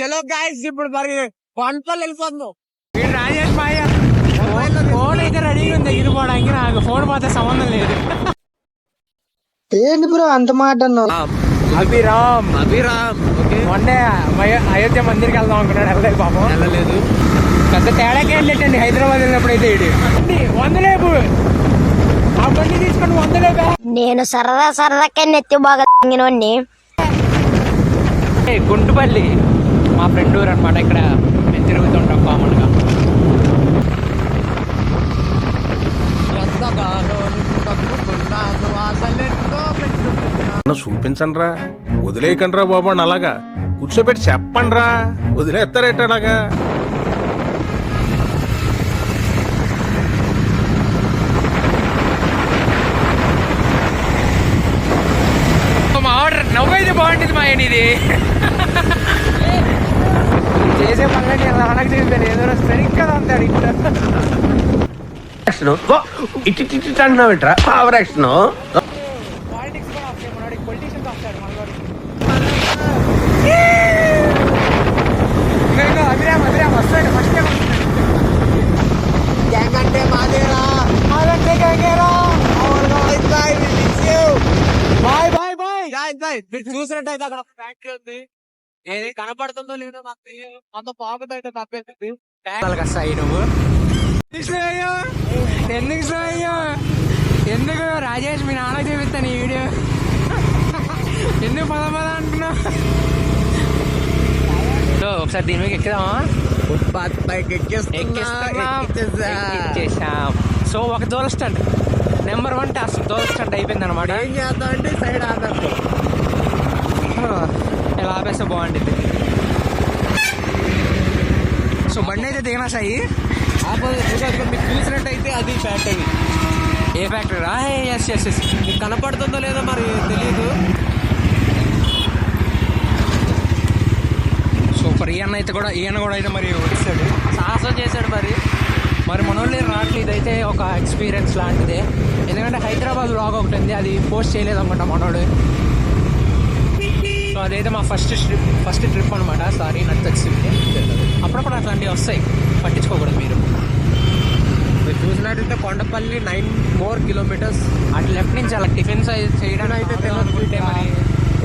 చలో గాయస్ ఇప్పుడు మరి కొండపల్లి వెళ్ళిపోతున్నాం. వీడు రాజేష్ మాయ ఫోన్ అయితే రెడీగా ఉంది ఎగిరిపోవడానికి. నాకు ఫోన్ పోతే సంబంధం లేదు. ఏంటి బ్రో అంత మాట అన్నావు? అభిరామ్ వన్ డే అయోధ్య మందిరికి వెళ్దాం అనుకున్నాడు, వెళ్ళలేదు పాపం. వెళ్ళలేదు. పెద్ద తేడాకి వెళ్ళేటండి హైదరాబాద్ వెళ్ళినప్పుడు అయితే. వందలేపు ఆ బండి తీసుకొని వందలేపా. నేను సరదాకే నెత్తి బాగా తింగినోడిని. గుంటుపల్లి మా ఫ్రెండ్ ఊరు అనమాట. ఇక్కడ మేము తిరుగుతుంటాం కామన్ గా. చూపించండి రా, వదిలేయకండి రా బాబు అని అలాగా కూర్చోబెట్టి చెప్పండి రా, వదిలేస్తారేట అలాగా. మా ఆర్డర్ నవ్వైతే బాగుంటుంది మా ఇది చేసే పనులకి నాన్నకు చేస్తాను ఏదో సరిగ్గా అంటాడు. ఇటు అంటున్నావు ఇట్రా పవర్ యాక్షన్. పాలిటిక్స్ కూడా వస్తాయి, మనోడికి పొలిటీషియన్స్ వస్తాడు మనోడు. అభిరామ్ వస్తాడు ఫస్ట్ టైం. గ్యాంగ్ అంటే మాదేరా, అదంటే గంగేరా. Bye bye bye. మీరు చూసినట్టయితే అక్కడ ఫ్యాక్టరీ ఉంది. ఏది కనపడుతుందో లేదో నాకు తెలియదు. అంత పాపతో అయితే తప్పేసింది. వస్తాయి నువ్వు ఎందుకు రాజేష్ మీ నాన్న చూపిస్తాను ఈ వీడియో. ఎందుకు పద అంటున్నావు? ఒకసారి దీని మీద ఎక్కుదామా? ఫుట్పాత్ పైకి ఎక్కేసాం. సో ఒక దూల స్టంట్ నెంబర్ 1 టాస్క్ దూల స్టంట్ అయిపోయింది అనమాట. ఏం చేద్దాం అంటే సైడ్ ఆధార్ ఇలా ఆపేస్తే బాగుంటుంది. సో బండి అయితే దిగినా సాయి మీకు చూసినట్టయితే అది ఫ్యాక్టరీ. ఏ ఫ్యాక్టరీ రా? ఎస్ మీకు కనపడుతుందో లేదో మరి తెలీదు. సూపర్. ఈయన కూడా అయితే మరి వచ్చాడు, సాహసం చేశాడు. మరి మనోళ్ళు రావట్లేదు. ఇదైతే ఒక ఎక్స్పీరియన్స్ లాంటిదే. ఎందుకంటే హైదరాబాద్ వ్లాగ్ ఒకటి ఉంది, అది పోస్ట్ చేయలేదు అనమాట మనోడు. సో అదైతే మా ఫస్ట్ ట్రిప్ అనమాట. సారీ నాకు తెలిసింది. అప్పుడప్పుడు అట్లాంటివి వస్తాయి, పట్టించుకోకూడదు మీరు. చూసినట్టయితే కొండపల్లి 9 more kilometers. అటు లెఫ్ట్ నుంచి అలా టిఫిన్స్ చేయడానికి అయితే తెలియదు. మరి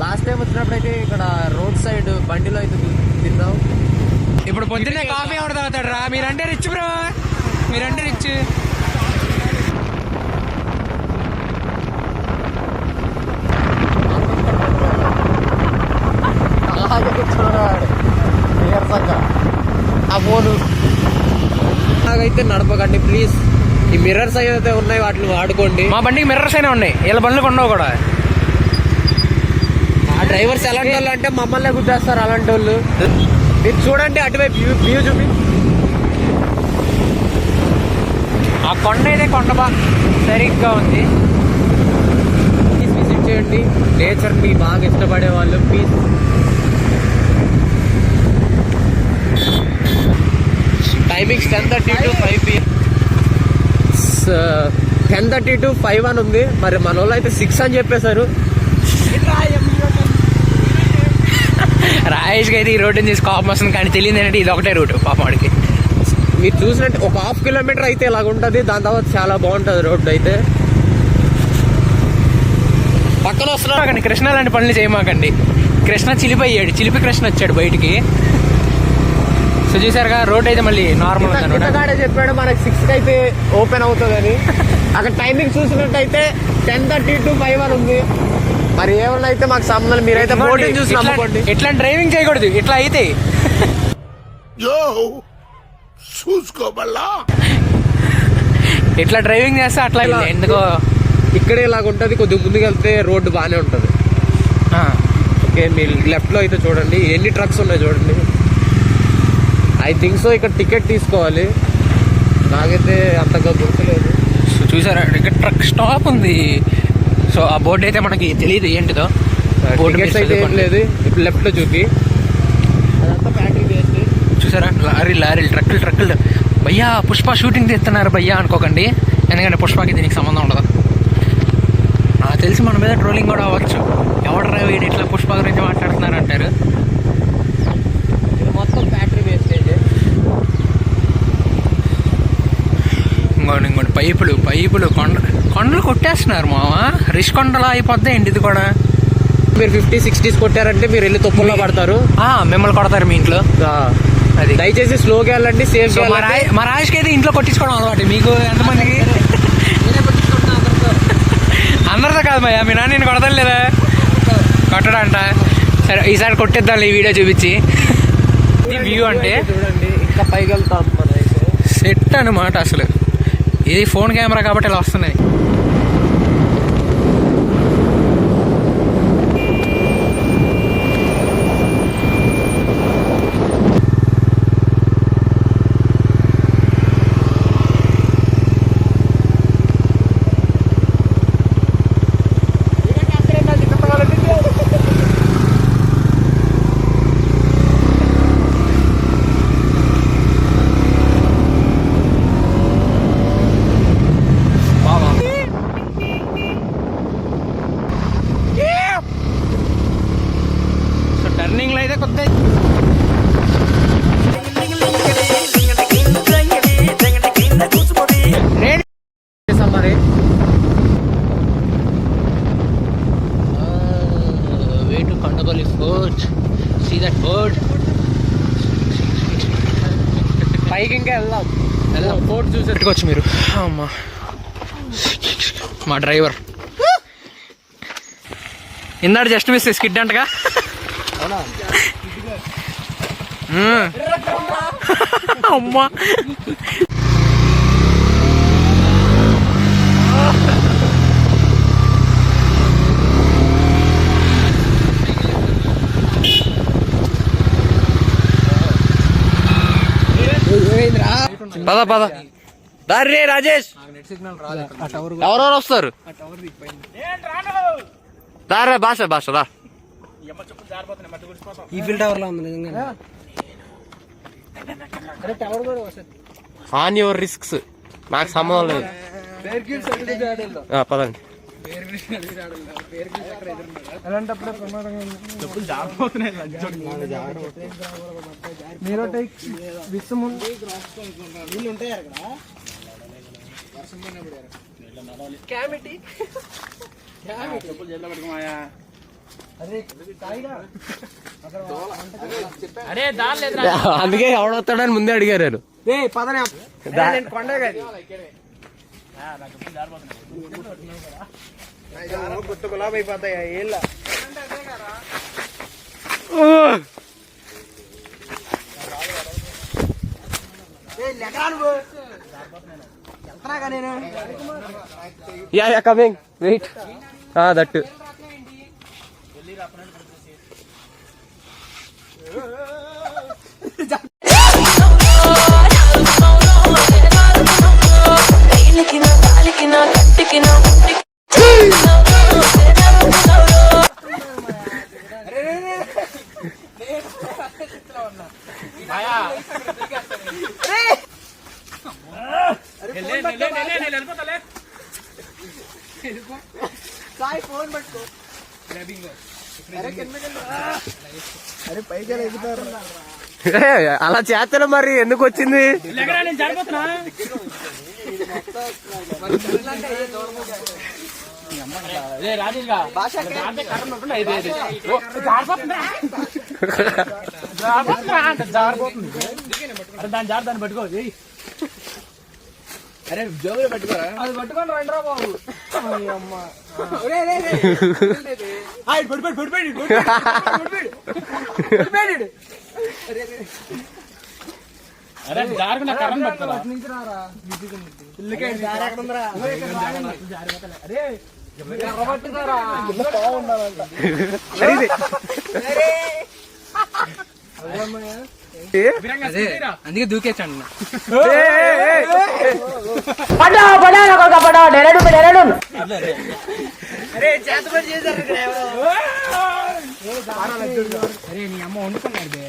లాస్ట్ టైం వచ్చినప్పుడు అయితే ఇక్కడ రోడ్ సైడ్ బండిలో అయితే తిందాం. ఇప్పుడు పొద్దున్నే కాఫీ ఎవరు తాగుతాడు రా? మీరంటే రిచ్ బ్రో, మీరంటే రిచ్. నాకైతే నడపకండి ప్లీజ్. ఈ మిర్రర్స్ అయితే ఉన్నాయి, వాటిని వాడుకోండి. మా బండికి మిర్రర్స్ అయినా ఉన్నాయి, వీళ్ళ బండ్లు ఉండవు కూడా. ఆ డ్రైవర్స్ ఎలాంటి వాళ్ళు అంటే మమ్మల్ని గుద్దేస్తారు అలాంటి వాళ్ళు. మీరు చూడండి అటువైపు వ్యూ చూపి. ఆ కొండ అయితే కొండ సరిగ్గా ఉంది. ప్లీజ్ విజిట్ చేయండి. నేచర్ మీ బాగా ఇష్టపడే వాళ్ళు please. Timings 10:30 to 5 PM. 10:30 to 5 అని ఉంది. మరి మన వాళ్ళు అయితే 6 అని చెప్పేశారు. రాయేష్కి అయితే ఈ రోడ్డుని తీసి కోపం వస్తుంది, కానీ తెలియదు ఏంటంటే ఇది ఒకటే రూట్ పాపం వాడికి. మీరు చూసినట్టు ఒక 1/2 kilometer అయితే ఇలాగ ఉంటుంది. దాని తర్వాత చాలా బాగుంటుంది రోడ్డు అయితే. పక్కన వస్తున్నా కృష్ణ లాంటి పనులు చేయమాకండి. కృష్ణ చిలిపి కృష్ణ వచ్చాడు బయటికి. సో చూసారుగా రోడ్ అయితే మళ్ళీ నార్మల్ ఉంది. చెప్పాడు మనకి 6 అయితే ఓపెన్ అవుతుందని. అక్కడ టైమింగ్ చూసినట్టయితే 10:30 to 5 అని ఉంది. మరి ఏమన్నా అయితే మాకు సంబంధం. మీరైతే బోర్డింగ్ చూసి నమ్ముకోండి. ఇట్లా డ్రైవింగ్ చేయకూడదు, ఇట్లా అయితే ఇట్లా డ్రైవింగ్ చేస్తే అట్లా ఎందుకో ఇక్కడే ఇలాగ ఉంటుంది. కొద్దిగా ముందుకు వెళ్తే రోడ్డు బాగానే ఉంటుంది. ఓకే, మీరు లెఫ్ట్ లో అయితే చూడండి ఎన్ని ట్రక్స్ ఉన్నాయి చూడండి. ఐ థింక్ సో ఇక్కడ టికెట్ తీసుకోవాలి. నాకైతే అంతగా గుర్తులేదు. సో చూసారా ఇక్కడ ట్రక్ స్టాప్ ఉంది. సో ఆ బోర్డు అయితే మనకి తెలియదు ఏంటిదో. టికెట్స్ అయితే ఏం లేదు. ఇప్పుడు లెఫ్ట్ లో చూపి అదంతా ఫ్యాక్టరీ చేసి చూసారా లారీలు ట్రక్కులు. భయ్యా పుష్ప షూటింగ్ తీస్తున్నారు భయ్యా అనుకోకండి, ఎందుకంటే పుష్పకి దీనికి సంబంధం ఉండదు. నాకు తెలిసి మన మీద ట్రోలింగ్ కూడా అవ్వచ్చు. ఎవడరా వీడు ఇట్లా పుష్ప గురించి మాట్లాడుతున్నారు అంటారు. పైపులు కొండలు కొట్టేస్తున్నారు మావా. రిష్ కొండలా అయిపోద్ది ఏంటి ఇది కూడా. మీరు 50-60s కొట్టారంటే మీరు వెళ్ళి తొప్పుల్లో పడతారు. మిమ్మల్ని కొడతారు మీ ఇంట్లో. అది దయచేసి స్లోగా వెళ్ళండి, సేఫ్. మా రాజుకి అయితే ఇంట్లో కొట్టించుకోవడం అలవాటు. మీకు ఎంతమందికి? అందరితో కాదు మయ్యా, మీ నాన్న నేను కొడతాను లేదా కొట్టడంట. సరే ఈసారి కొట్టేద్దాం ఈ వీడియో చూపించి. ఈ వ్యూ అంటే చూడండి, ఇంకా పైకి వెళ్తాం. సెట్ అనమాట. అసలు ఇది ఫోన్ కెమెరా కాబట్టి ఇలా వస్తున్నాయి. టర్నింగ్ లో అయితే కొత్త మరి way to Kondapalli fort. See that board. పైకి ఇంకా వెళ్దాం. ఫోర్ట్ చూసేట్టుకోవచ్చు మీరు. అమ్మా మా డ్రైవర్ ఇందాడు జస్ట్ మిస్ స్కిడ్ అంటగా. అమ్మా పద దారి రాజేష్. ఎవరెవరు వస్తారు? దారా భాష దా. ఈఫిల్ టవర్ లో ఉంది నిజంగా. ఆన్ యువర్ రిస్క్స్, నాకు సంబంధం లేదు. పదండి. అందుకే ఎవడొస్తాడని ముందే అడిగారు. గులాబ్ అయిపోతాయి ఏళ్ళ. Coming wait that. అలా చేస్తాను మరి ఎందుకు వచ్చింది? దాన్ని పట్టుకో. అరే జోబులో పెట్టుకోరా. అది పట్టుకొని రండి రా బాబు. అరే జారుకున్న కరెంట్ పట్టుకోరా. అందుకే దూకేచ్చండి. అరే నీ అమ్మ వండుకున్నాడు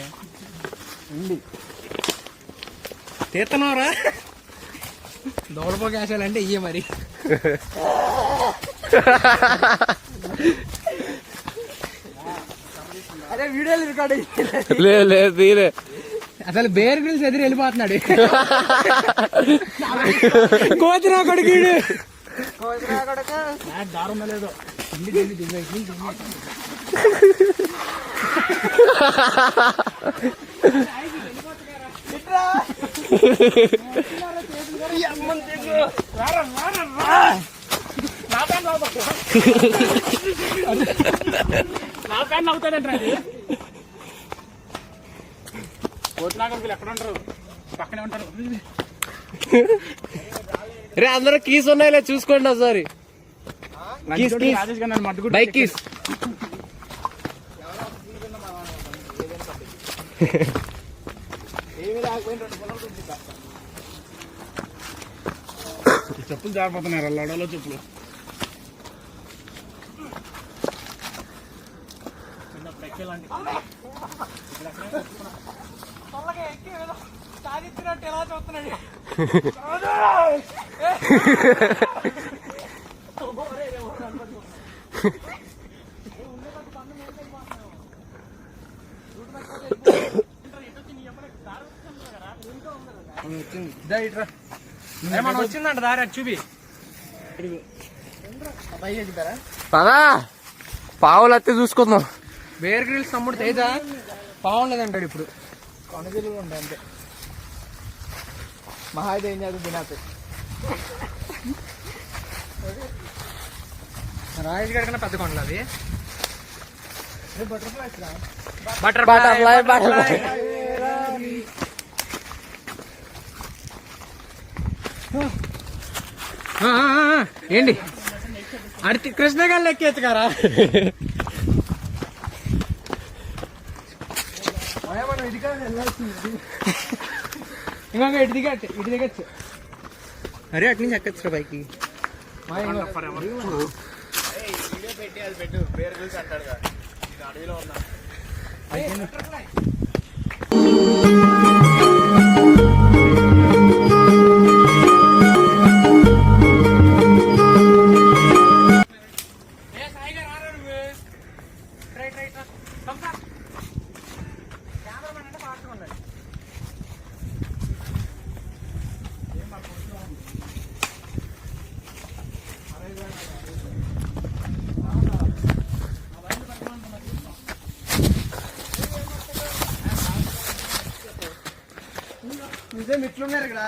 తీస్తున్నావురా. దోడపో గ్యాసాలంటే ఇయ్యే మరి. అరే వీడియోలు రికార్డ్ లేదు అసలు బేర్ గ్రిల్స్ ఎదురు వెళ్ళిపోతున్నాడు. కోతిరా కొడుకు దారుణ లేదు. అవుతాడంటే ఎక్కడ ఉంటారు, పక్కనే ఉంటారు. రే అందరూ కీస్ ఉన్నాయిలే చూసుకోండి ఒకసారి. Bike keys. చెప్పులు జారిపోతున్నారు లడలో చెప్పులు. ఎలా చూస్తున్నాడు. ఏమన్నా వచ్చిందంట దారి అటు చూపి. పదా పావులు అత్తే చూసుకుందాం. బేర్ గ్రిల్స్ తమ్ముడు తేజ పావం లేదంటాడు ఇప్పుడు. కొనగిలు ఉండే అంతే. మహాయితే ఏం చేద్దాం తినాలి. రాజు గారి కన్నా పెద్ద కొండలు అవి. Butterfly butterfly. ఏంటి అడికి కృష్ణగాళ్ళు ఎక్కేచ్చు కారా. ఇంకొక ఇటు దిగచ్చు. అరే అటు నుంచి ఎక్కచ్చు పైకి. ఇట్లున్నారు ఇక్కడ.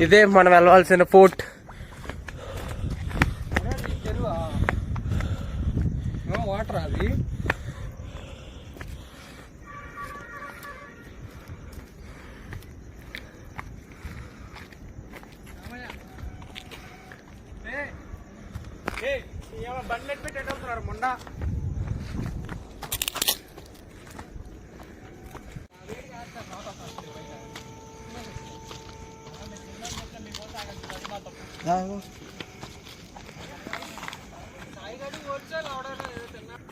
ఇదే మనం వెళ్ళవలసిన ఫోర్ట్. వాటర్ అది. బండి పెట్టి వెళ్తున్నారు మొండ.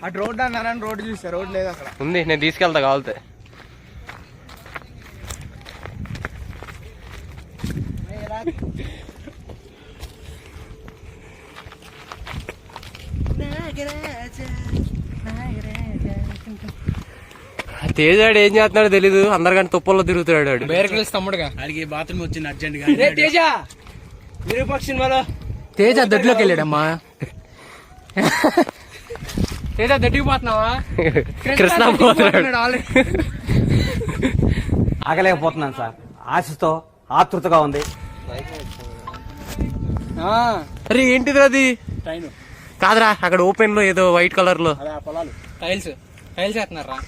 అటు రోడ్డు అన్నారని రోడ్డు చూసా. రోడ్డు లేదు అక్కడ. ఉంది, నేను తీసుకెళ్తా కావాలితే. తేజాడు ఏం చేస్తున్నాడో తెలీదు. అందరికంటే తుప్పల్లో తిరుగుతున్నాడు. బేర్ గ్రిల్స్ తమ్ముడుగా అడిగి బాత్రూమ్ వచ్చింది అర్జెంట్ గా. తేజ విరూపాక్ష సినిమాలో తేజ దొడ్లోకి వెళ్ళాడమ్మా. తేజ దొడ్డికి పోతున్నావా? కృష్ణ పోతున్నాడు. ఆగలేకపోతున్నాను సార్. ఆశతో ఆతృతగా ఉంది. అరే ఏంటిది అది? కాదురా, అక్కడ ఓపెన్ లో ఏదో వైట్ కలర్ లో టైల్స్ వేస్తున్నారా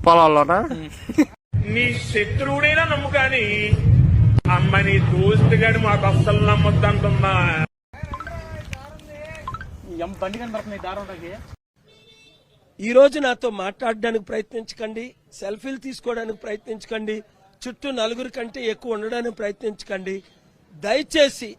పొలాల్లోనా? నీ శత్రువుడైనా నమ్ము కానీ అమ్మని దోస్తుగాడు మాకు అస్సలు నమ్మొద్దంటున్నా. బండి కనబడుతుంది దారుణకి. ఈ రోజు నాతో మాట్లాడడానికి ప్రయత్నించకండి, సెల్ఫీలు తీసుకోవడానికి ప్రయత్నించకండి, చుట్టూ నలుగురి కంటే ఎక్కువ ఉండడానికి ప్రయత్నించకండి. దయచేసి